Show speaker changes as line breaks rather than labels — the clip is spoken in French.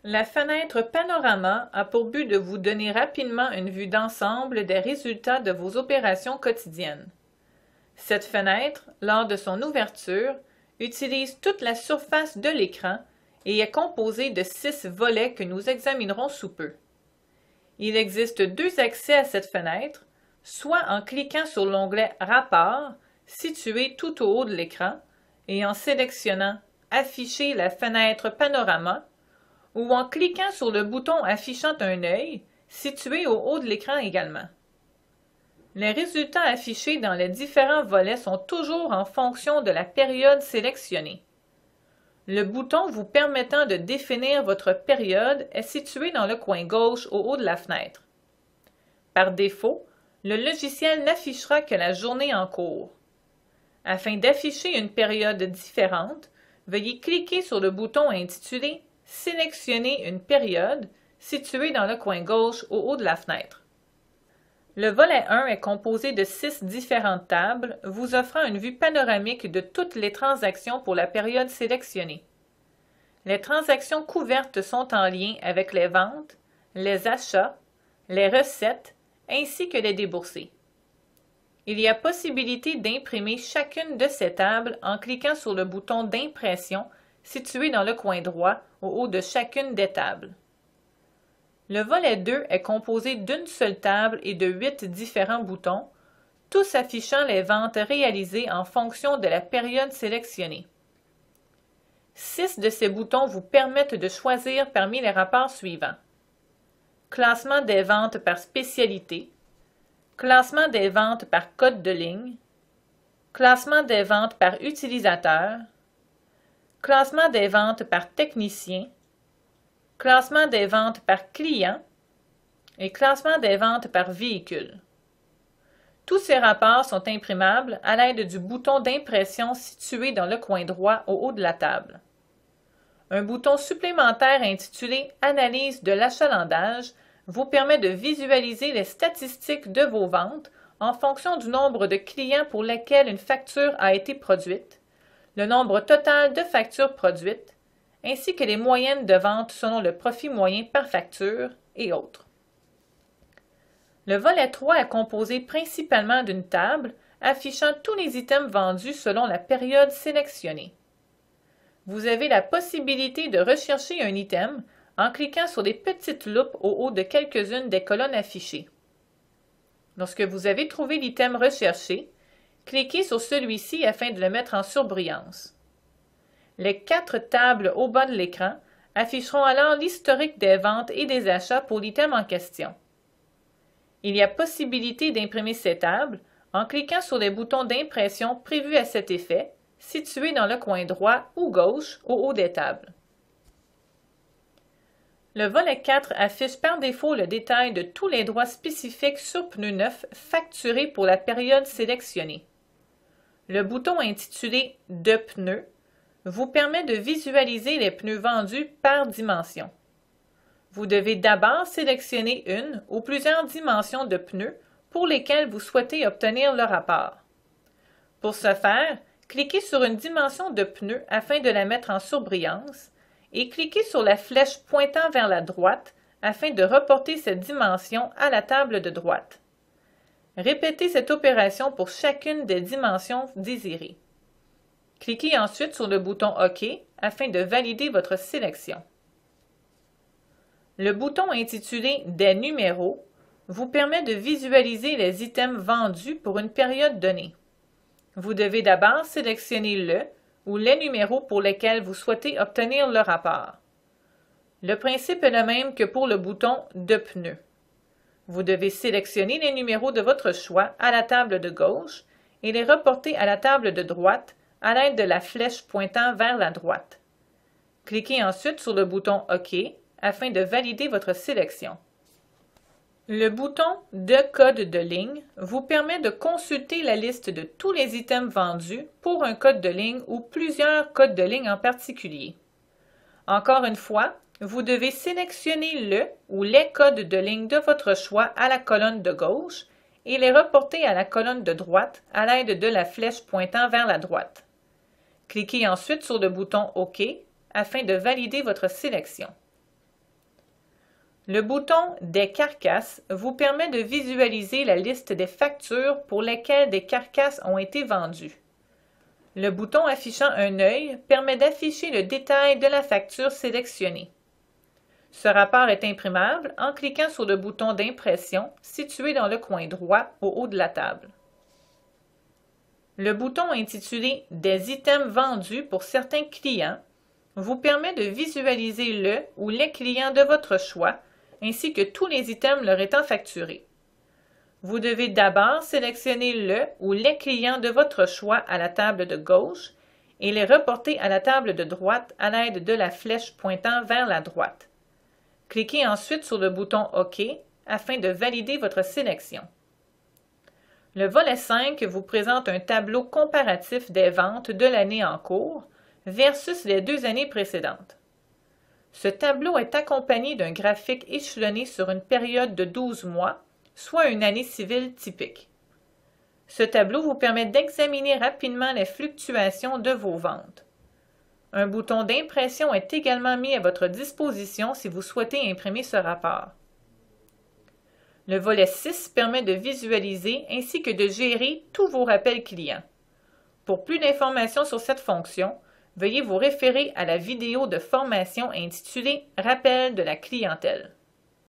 La fenêtre Panorama a pour but de vous donner rapidement une vue d'ensemble des résultats de vos opérations quotidiennes. Cette fenêtre, lors de son ouverture, utilise toute la surface de l'écran et est composée de 6 volets que nous examinerons sous peu. Il existe 2 accès à cette fenêtre, soit en cliquant sur l'onglet Rapport, situé tout au haut de l'écran, et en sélectionnant Afficher la fenêtre Panorama, ou en cliquant sur le bouton affichant un œil, situé au haut de l'écran également. Les résultats affichés dans les différents volets sont toujours en fonction de la période sélectionnée. Le bouton vous permettant de définir votre période est situé dans le coin gauche au haut de la fenêtre. Par défaut, le logiciel n'affichera que la journée en cours. Afin d'afficher une période différente, veuillez cliquer sur le bouton intitulé « Sélectionner une période » situé dans le coin gauche au haut de la fenêtre. Le volet 1 est composé de 6 différentes tables, vous offrant une vue panoramique de toutes les transactions pour la période sélectionnée. Les transactions couvertes sont en lien avec les ventes, les achats, les recettes ainsi que les déboursés. Il y a possibilité d'imprimer chacune de ces tables en cliquant sur le bouton d'impression situé dans le coin droit au haut de chacune des tables. Le volet 2 est composé d'une seule table et de 8 différents boutons, tous affichant les ventes réalisées en fonction de la période sélectionnée. 6 de ces boutons vous permettent de choisir parmi les rapports suivants. Classement des ventes par spécialité, classement des ventes par code de ligne, classement des ventes par utilisateur, classement des ventes par technicien, classement des ventes par client et classement des ventes par véhicule. Tous ces rapports sont imprimables à l'aide du bouton d'impression situé dans le coin droit au haut de la table. Un bouton supplémentaire intitulé « Analyse de l'achalandage » vous permet de visualiser les statistiques de vos ventes en fonction du nombre de clients pour lesquels une facture a été produite, le nombre total de factures produites, ainsi que les moyennes de vente selon le profit moyen par facture et autres. Le volet 3 est composé principalement d'une table affichant tous les items vendus selon la période sélectionnée. Vous avez la possibilité de rechercher un item en cliquant sur les petites loupes au haut de quelques-unes des colonnes affichées. Lorsque vous avez trouvé l'item recherché, cliquez sur celui-ci afin de le mettre en surbrillance. Les 4 tables au bas de l'écran afficheront alors l'historique des ventes et des achats pour l'item en question. Il y a possibilité d'imprimer ces tables en cliquant sur les boutons d'impression prévus à cet effet, situés dans le coin droit ou gauche au haut des tables. Le volet 4 affiche par défaut le détail de tous les droits spécifiques sur pneus neufs facturés pour la période sélectionnée. Le bouton intitulé « De pneus » vous permet de visualiser les pneus vendus par dimension. Vous devez d'abord sélectionner une ou plusieurs dimensions de pneus pour lesquelles vous souhaitez obtenir le rapport. Pour ce faire, cliquez sur une dimension de pneu afin de la mettre en surbrillance et cliquez sur la flèche pointant vers la droite afin de reporter cette dimension à la table de droite. Répétez cette opération pour chacune des dimensions désirées. Cliquez ensuite sur le bouton OK afin de valider votre sélection. Le bouton intitulé « Des numéros » vous permet de visualiser les items vendus pour une période donnée. Vous devez d'abord sélectionner le ou les numéros pour lesquels vous souhaitez obtenir le rapport. Le principe est le même que pour le bouton « De pneus ». Vous devez sélectionner les numéros de votre choix à la table de gauche et les reporter à la table de droite à l'aide de la flèche pointant vers la droite. Cliquez ensuite sur le bouton OK afin de valider votre sélection. Le bouton « De code de ligne » vous permet de consulter la liste de tous les items vendus pour un code de ligne ou plusieurs codes de ligne en particulier. Encore une fois, vous devez sélectionner le ou les codes de ligne de votre choix à la colonne de gauche et les reporter à la colonne de droite à l'aide de la flèche pointant vers la droite. Cliquez ensuite sur le bouton OK afin de valider votre sélection. Le bouton « Des carcasses » vous permet de visualiser la liste des factures pour lesquelles des carcasses ont été vendues. Le bouton affichant un œil permet d'afficher le détail de la facture sélectionnée. Ce rapport est imprimable en cliquant sur le bouton d'impression situé dans le coin droit au haut de la table. Le bouton intitulé « Des items vendus pour certains clients » vous permet de visualiser le ou les clients de votre choix, ainsi que tous les items leur étant facturés. Vous devez d'abord sélectionner le ou les clients de votre choix à la table de gauche et les reporter à la table de droite à l'aide de la flèche pointant vers la droite. Cliquez ensuite sur le bouton OK afin de valider votre sélection. Le volet 5 vous présente un tableau comparatif des ventes de l'année en cours versus les 2 années précédentes. Ce tableau est accompagné d'un graphique échelonné sur une période de 12 mois, soit une année civile typique. Ce tableau vous permet d'examiner rapidement les fluctuations de vos ventes. Un bouton d'impression est également mis à votre disposition si vous souhaitez imprimer ce rapport. Le volet 6 permet de visualiser ainsi que de gérer tous vos rappels clients. Pour plus d'informations sur cette fonction, veuillez vous référer à la vidéo de formation intitulée « Rappel de la clientèle ».